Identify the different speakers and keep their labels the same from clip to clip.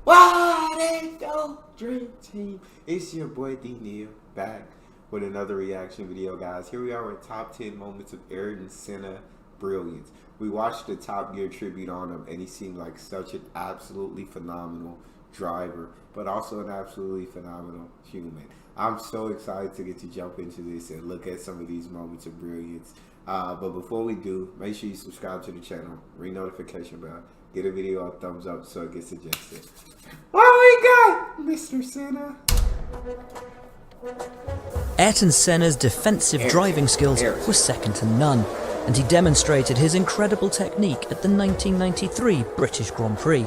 Speaker 1: What is your dream team? It's your boy Neal back with another reaction video, guys. Here we are with top 10 moments of Ayrton Senna Brilliance. We watched the Top Gear tribute on him, and he seemed like such an absolutely phenomenal driver, but also an absolutely phenomenal human. I'm so excited to get to jump into this and look at some of these moments of brilliance. But before we do, make sure you subscribe to the channel, ring notification bell, get a video a thumbs up so it gets suggested. What we got, Mr. Senna?
Speaker 2: Ayrton Senna's defensive driving skills were second to none, and he demonstrated his incredible technique at the 1993 British Grand Prix.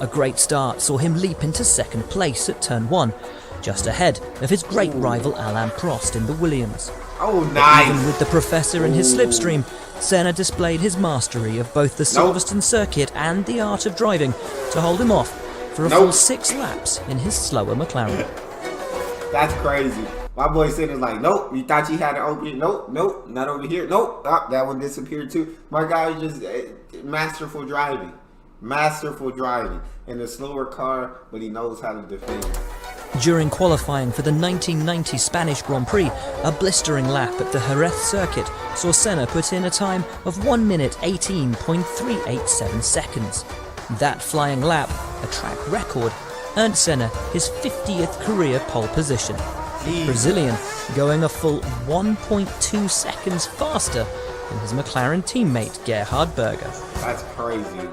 Speaker 2: A great start saw him leap into second place at turn 1, just ahead of his great rival Alain Prost in the Williams.
Speaker 1: Oh, nice!
Speaker 2: Even with the Professor in his slipstream, Senna displayed his mastery of both the Silverstone circuit and the art of driving to hold him off for a full 6 laps in his slower McLaren.
Speaker 1: That's crazy. My boy said it's like, nope, you thought you had an opening. Nope, nope, not over here. Nope, oh, that one disappeared too. My guy was just masterful driving. Masterful driving in a slower car, but he knows how to defend.
Speaker 2: During qualifying for the 1990 Spanish Grand Prix, a blistering lap at the Jerez circuit saw Senna put in a time of 1 minute 18.387 seconds. That flying lap, a track record, earned Senna his 50th career pole position. The Brazilian going a full 1.2 seconds faster than his McLaren teammate Gerhard Berger.
Speaker 1: That's crazy.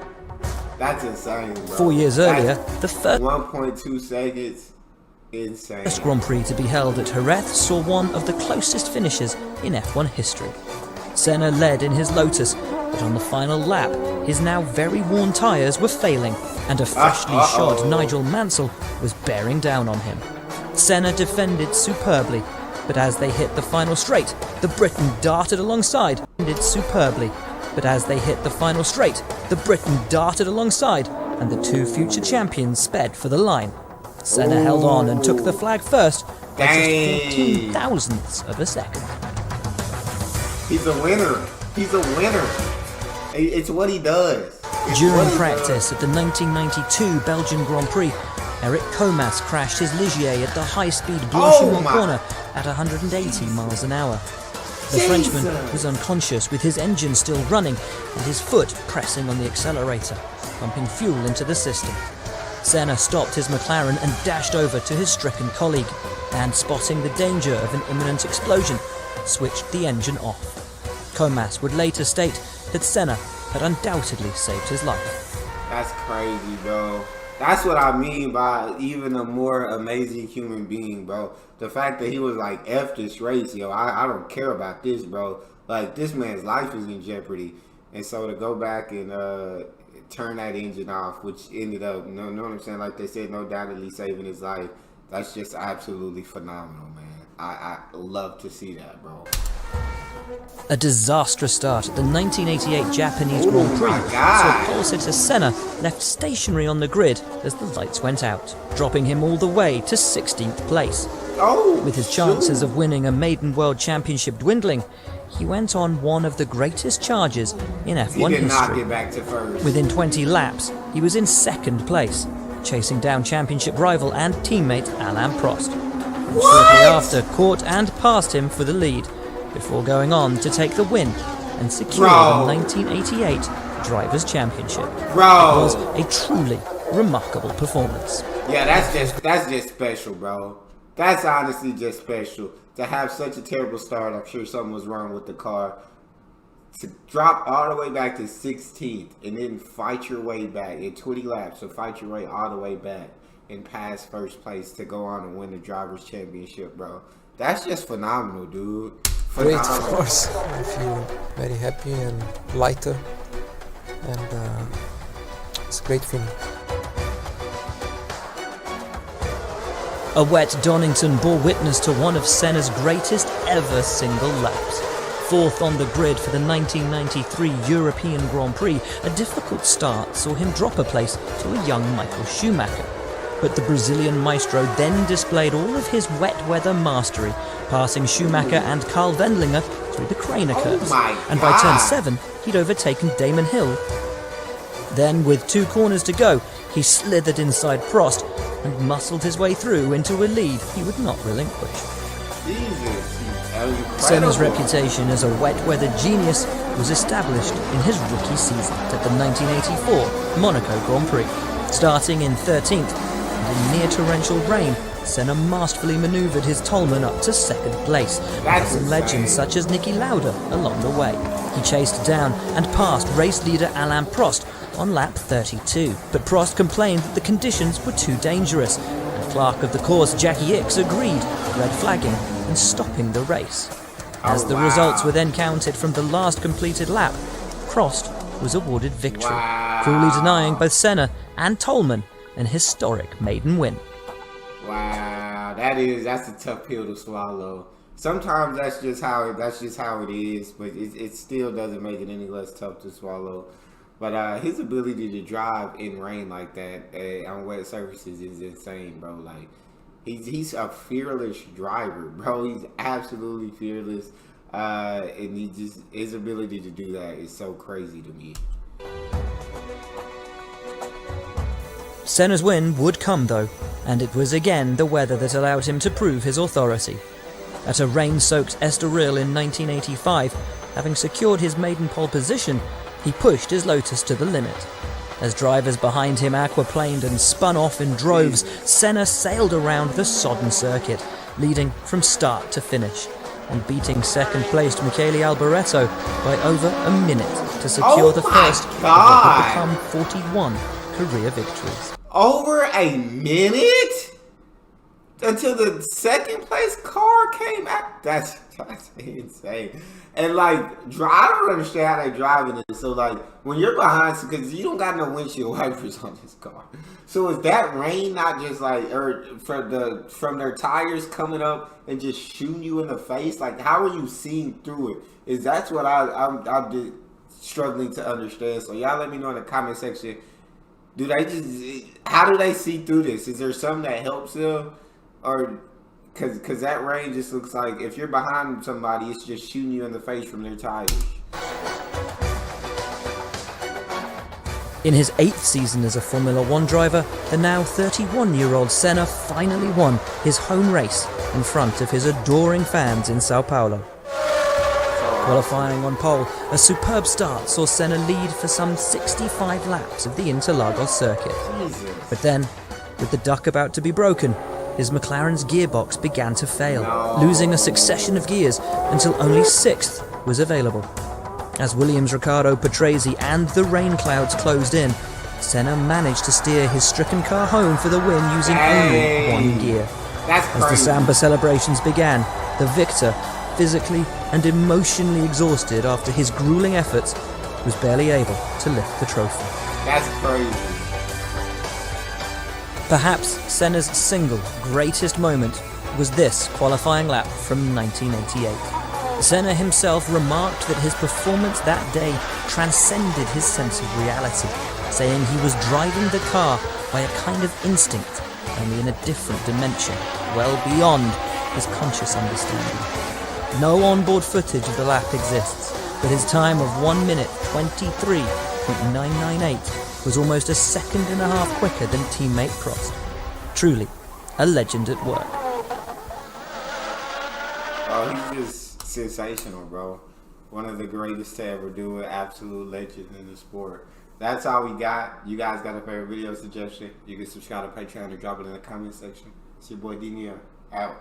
Speaker 1: That's insane, bro.
Speaker 2: 4 years earlier, the first
Speaker 1: 1.2 seconds. Insane.
Speaker 2: First Grand Prix to be held at Jerez saw one of the closest finishes in F1 history. Senna led in his Lotus, but on the final lap, his now very worn tyres were failing, and a freshly shod Nigel Mansell was bearing down on him. Senna defended superbly, but as they hit the final straight, the Briton darted alongside. And the two future champions sped for the line. Senna held on and took the flag first by just 14 thousandths of a second.
Speaker 1: He's a winner. He's a winner. It's what he does.
Speaker 2: During practice at the 1992 Belgian Grand Prix, Eric Comas crashed his Ligier at the high-speed Blanchimont corner at 180 miles an hour. The Frenchman was unconscious with his engine still running and his foot pressing on the accelerator, pumping fuel into the system. Senna stopped his McLaren and dashed over to his stricken colleague, and spotting the danger of an imminent explosion, switched the engine off. Comas would later state that Senna had undoubtedly saved his life.
Speaker 1: That's crazy, bro. That's what I mean by even a more amazing human being, bro. The fact that he was like, F this race, yo, I don't care about this, bro. Like, this man's life is in jeopardy. And so to go back and turn that engine off, which ended up, you know what I'm saying? Like they said, no doubtedly saving his life. That's just absolutely phenomenal, man. I love to see that, bro.
Speaker 2: A disastrous start at the 1988 Japanese Grand Prix saw pole sitter Senna left stationary on the grid as the lights went out, dropping him all the way to 16th place. With his chances of winning a maiden world championship dwindling, he went on one of the greatest charges in F1 history. Within 20 laps, he was in second place, chasing down championship rival and teammate Alain Prost, who shortly after caught and passed him for the lead, before going on to take the win and secure the 1988 Drivers' Championship. It was a truly remarkable performance.
Speaker 1: Yeah, that's just special, bro. That's honestly just special. To have such a terrible start, I'm sure something was wrong with the car. To drop all the way back to 16th and then fight your way back in 20 laps, so fight your way all the way back and pass first place to go on and win the Drivers' Championship, bro. That's just phenomenal, dude.
Speaker 3: Great, of course. I feel very happy and lighter, and it's a great feeling.
Speaker 2: A wet Donington bore witness to one of Senna's greatest ever single laps. Fourth on the grid for the 1993 European Grand Prix, a difficult start saw him drop a place to a young Michael Schumacher. But the Brazilian maestro then displayed all of his wet weather mastery, passing Schumacher and Carl Wendlinger through the Craner curves. And by turn 7, he'd overtaken Damon Hill. Then, with 2 corners to go, he slithered inside Prost and muscled his way through into a lead he would not relinquish.
Speaker 1: Jesus, that was incredible.
Speaker 2: Senna's reputation as a wet-weather genius was established in his rookie season at the 1984 Monaco Grand Prix. Starting in 13th and in near-torrential rain, Senna masterfully manoeuvred his Toleman up to second place, passing legends such as Niki Lauda along the way. He chased down and passed race leader Alain Prost on lap 32, but Prost complained that the conditions were too dangerous, and clerk of the course Jackie Ickx agreed, red flagging and stopping the race. As the results were then counted from the last completed lap, Prost was awarded victory, cruelly denying both Senna and Toleman an historic maiden win.
Speaker 1: Wow, that's a tough pill to swallow. Sometimes that's just how it is, but it still doesn't make it any less tough to swallow. But his ability to drive in rain like that on wet surfaces is insane, bro. Like he's a fearless driver, bro. He's absolutely fearless, and his ability to do that is so crazy to me.
Speaker 2: Senna's win would come though, and it was again the weather that allowed him to prove his authority. At a rain-soaked Estoril in 1985, having secured his maiden pole position, he pushed his Lotus to the limit. As drivers behind him aquaplaned and spun off in droves, Senna sailed around the sodden circuit, leading from start to finish, and beating second-placed Michele Alboreto by over a minute to secure the first of what would become 41 career victories.
Speaker 1: Over a minute? Until the second place car came out? That's insane. And like, I don't understand how they driving it. So like, when you're behind, because you don't got no windshield wipers on this car. So is that rain not just like, or from their tires coming up and just shooting you in the face? Like, how are you seeing through it? Is that's what I'm just struggling to understand. So y'all let me know in the comment section. How do they see through this? Is there something that helps them? Or, cause that rain just looks like if you're behind somebody, it's just shooting you in the face from their tires.
Speaker 2: In his 8th season as a Formula One driver, the now 31-year-old Senna finally won his home race in front of his adoring fans in Sao Paulo. Qualifying on pole, a superb start saw Senna lead for some 65 laps of the Interlagos circuit. But then, with the duck about to be broken, his McLaren's gearbox began to fail, losing a succession of gears until only 6th was available. As Williams' Riccardo Patrese and the rain clouds closed in, Senna managed to steer his stricken car home for the win using only one gear. As the Samba celebrations began, the victor, physically and emotionally exhausted after his grueling efforts, was barely able to lift the trophy.
Speaker 1: That's crazy.
Speaker 2: Perhaps Senna's single greatest moment was this qualifying lap from 1988. Senna himself remarked that his performance that day transcended his sense of reality, saying he was driving the car by a kind of instinct, only in a different dimension, well beyond his conscious understanding. No onboard footage of the lap exists, but his time of 1 minute 23.998 was almost a second and a half quicker than teammate Prost. Truly, a legend at work.
Speaker 1: Oh, he's just sensational, bro. One of the greatest to ever do it. Absolute legend in the sport. That's all we got. You guys got a favorite video suggestion? You can subscribe to Patreon or drop it in the comment section. It's your boy Neal. Out.